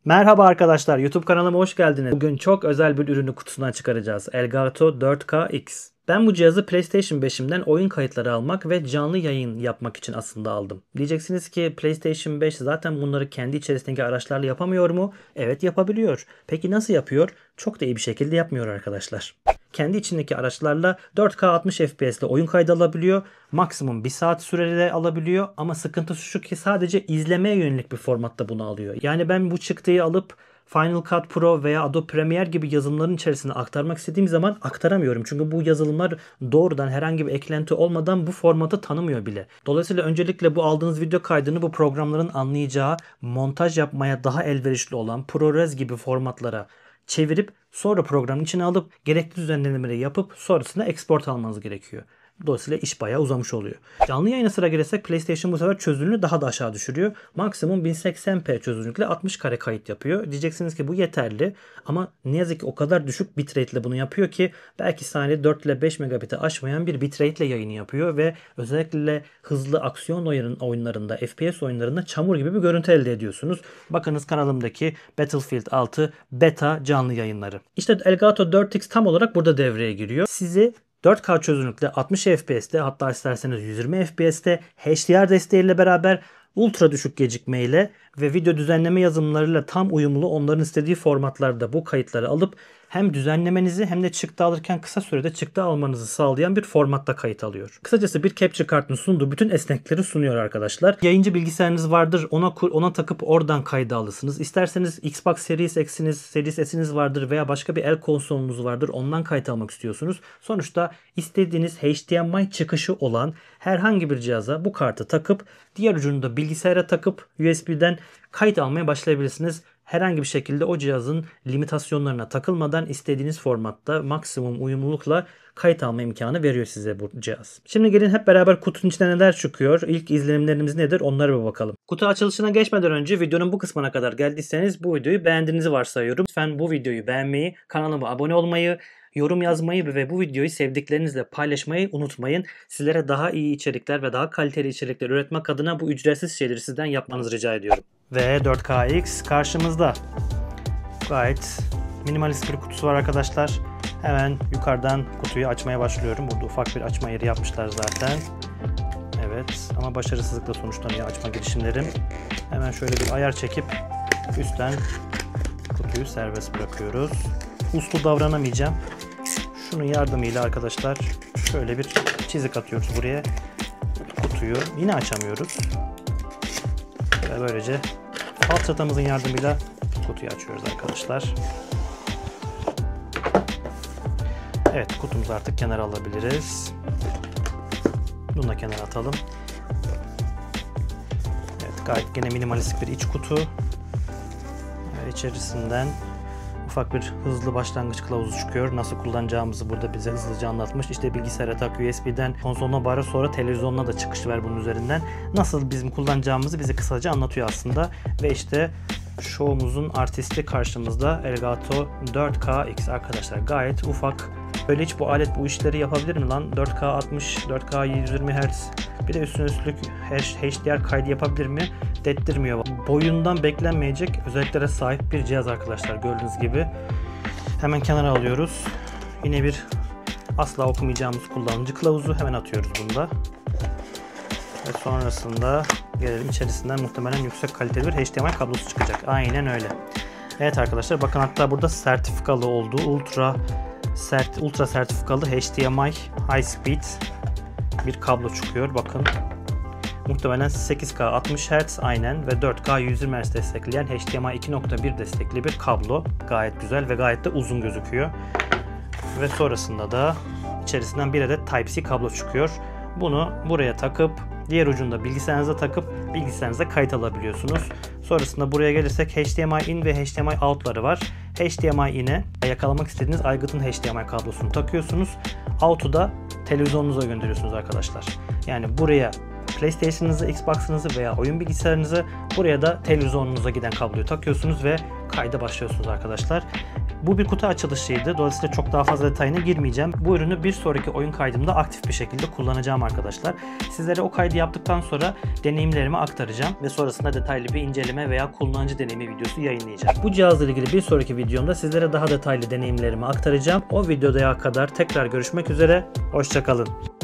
Merhaba arkadaşlar, YouTube kanalıma hoş geldiniz. Bugün çok özel bir ürünü kutusundan çıkaracağız. Elgato 4K-X. Ben bu cihazı PlayStation 5'imden oyun kayıtları almak ve canlı yayın yapmak için aslında aldım. Diyeceksiniz ki PlayStation 5 zaten bunları kendi içerisindeki araçlarla yapamıyor mu? Evet, yapabiliyor. Peki nasıl yapıyor? Çok da iyi bir şekilde yapmıyor arkadaşlar. Kendi içindeki araçlarla 4K 60 FPS ile oyun kaydı alabiliyor. Maksimum 1 saat sürede alabiliyor. Ama sıkıntısı şu ki sadece izlemeye yönelik bir formatta bunu alıyor. Yani ben bu çıktıyı alıp Final Cut Pro veya Adobe Premiere gibi yazılımların içerisine aktarmak istediğim zaman aktaramıyorum. Çünkü bu yazılımlar doğrudan herhangi bir eklenti olmadan bu formatı tanımıyor bile. Dolayısıyla öncelikle bu aldığınız video kaydını bu programların anlayacağı, montaj yapmaya daha elverişli olan ProRes gibi formatlara çevirip sonra programın içine alıp gerekli düzenlemeleri yapıp sonrasında export almanız gerekiyor. Dolayısıyla iş bayağı uzamış oluyor. Canlı yayına sıra gelirsek PlayStation bu sefer çözünürlüğünü daha da aşağı düşürüyor. Maksimum 1080p çözünürlükle 60 kare kayıt yapıyor. Diyeceksiniz ki bu yeterli ama ne yazık ki o kadar düşük bitrate ile bunu yapıyor ki belki saniyede 4 ile 5 megabit'i aşmayan bir bitrate ile yayını yapıyor ve özellikle hızlı aksiyon oyunlarında, FPS oyunlarında çamur gibi bir görüntü elde ediyorsunuz. Bakınız kanalımdaki Battlefield 6 beta canlı yayınları. İşte Elgato 4X tam olarak burada devreye giriyor. Sizi 4K çözünürlükte 60 FPS'te hatta isterseniz 120 FPS'te HDR desteğiyle beraber ultra düşük gecikmeyle ve video düzenleme yazılımlarıyla tam uyumlu onların istediği formatlarda bu kayıtları alıp hem düzenlemenizi hem de çıktı alırken kısa sürede çıktı almanızı sağlayan bir formatta kayıt alıyor. Kısacası bir capture kartının sunduğu bütün esnekleri sunuyor arkadaşlar. Yayıncı bilgisayarınız vardır, ona takıp oradan kaydı alırsınız. İsterseniz Xbox Series X'iniz, Series S'iniz vardır veya başka bir el konsolunuz vardır, ondan kayıt almak istiyorsunuz. Sonuçta istediğiniz HDMI çıkışı olan herhangi bir cihaza bu kartı takıp diğer ucunu da bilgisayara takıp USB'den kayıt almaya başlayabilirsiniz. Herhangi bir şekilde o cihazın limitasyonlarına takılmadan istediğiniz formatta maksimum uyumlulukla kayıt alma imkanı veriyor size bu cihaz. Şimdi gelin hep beraber kutunun içinde neler çıkıyor, İlk izlenimlerimiz nedir onlara bir bakalım. Kutu açılışına geçmeden önce videonun bu kısmına kadar geldiyseniz bu videoyu beğendiğinizi varsayıyorum. Lütfen bu videoyu beğenmeyi, kanalıma abone olmayı, yorum yazmayı ve bu videoyu sevdiklerinizle paylaşmayı unutmayın. Sizlere daha iyi içerikler ve daha kaliteli içerikler üretmek adına bu ücretsiz şeyleri sizden yapmanızı rica ediyorum. Ve 4KX karşımızda. Gayet minimalist bir kutusu var arkadaşlar. Hemen yukarıdan kutuyu açmaya başlıyorum. Burada ufak bir açma yeri yapmışlar zaten. Evet ama başarısızlıkla sonuçlanıyor açma girişimlerim. Hemen şöyle bir ayar çekip üstten kutuyu serbest bırakıyoruz. Uslu davranamayacağım. Şunun yardımıyla arkadaşlar şöyle bir çizik atıyoruz buraya. Kutuyu yine açamıyoruz. Ve böylece alt çatamızın yardımıyla kutuyu açıyoruz arkadaşlar. Evet, kutumuzu artık kenara alabiliriz. Bunu da kenara atalım. Evet, gayet gene minimalistik bir iç kutu. Ve içerisinden ufak bir hızlı başlangıç kılavuzu çıkıyor. Nasıl kullanacağımızı burada bize hızlıca anlatmış. İşte bilgisayara tak, USB'den konsoluna bağır, sonra televizyonuna da çıkış ver bunun üzerinden. Nasıl bizim kullanacağımızı bize kısaca anlatıyor aslında. Ve işte show'umuzun artisti karşımızda Elgato 4KX arkadaşlar. Gayet ufak. Böyle hiç bu alet bu işleri yapabilir mi lan? 4K 60, 4K 120 Hz. Bir de üstüne üstlük HDR kaydı yapabilir mi? Dettirmiyor. Boyundan beklenmeyecek özelliklere sahip bir cihaz arkadaşlar. Gördüğünüz gibi. Hemen kenara alıyoruz. Yine bir asla okumayacağımız kullanıcı kılavuzu. Hemen atıyoruz bunu da. Ve sonrasında gelelim içerisinden muhtemelen yüksek kaliteli bir HDMI kablosu çıkacak. Aynen öyle. Evet arkadaşlar bakın hatta burada sertifikalı olduğu ultra sertifikalı HDMI High Speed bir kablo çıkıyor. Bakın muhtemelen 8K 60 Hz aynen ve 4K 120 Hz destekleyen HDMI 2.1 destekli bir kablo. Gayet güzel ve gayet de uzun gözüküyor. Ve sonrasında da içerisinden bir adet Type-C kablo çıkıyor. Bunu buraya takıp diğer ucunda bilgisayarınıza takıp bilgisayarınıza kayıt alabiliyorsunuz. Sonrasında buraya gelirsek HDMI in ve HDMI out'ları var. HDMI in'e yakalamak istediğiniz aygıtın HDMI kablosunu takıyorsunuz. Out'u da televizyonunuza gönderiyorsunuz arkadaşlar. Yani buraya PlayStation'ınızı, Xbox'ınızı veya oyun bilgisayarınızı, buraya da televizyonunuza giden kabloyu takıyorsunuz ve kayda başlıyorsunuz arkadaşlar. Bu bir kutu açılışıydı. Dolayısıyla çok daha fazla detayına girmeyeceğim. Bu ürünü bir sonraki oyun kaydımda aktif bir şekilde kullanacağım arkadaşlar. Sizlere o kaydı yaptıktan sonra deneyimlerimi aktaracağım ve sonrasında detaylı bir inceleme veya kullanıcı deneyimi videosu yayınlayacağım. Bu cihazla ilgili bir sonraki videomda sizlere daha detaylı deneyimlerimi aktaracağım. O videoya kadar tekrar görüşmek üzere. Hoşça kalın.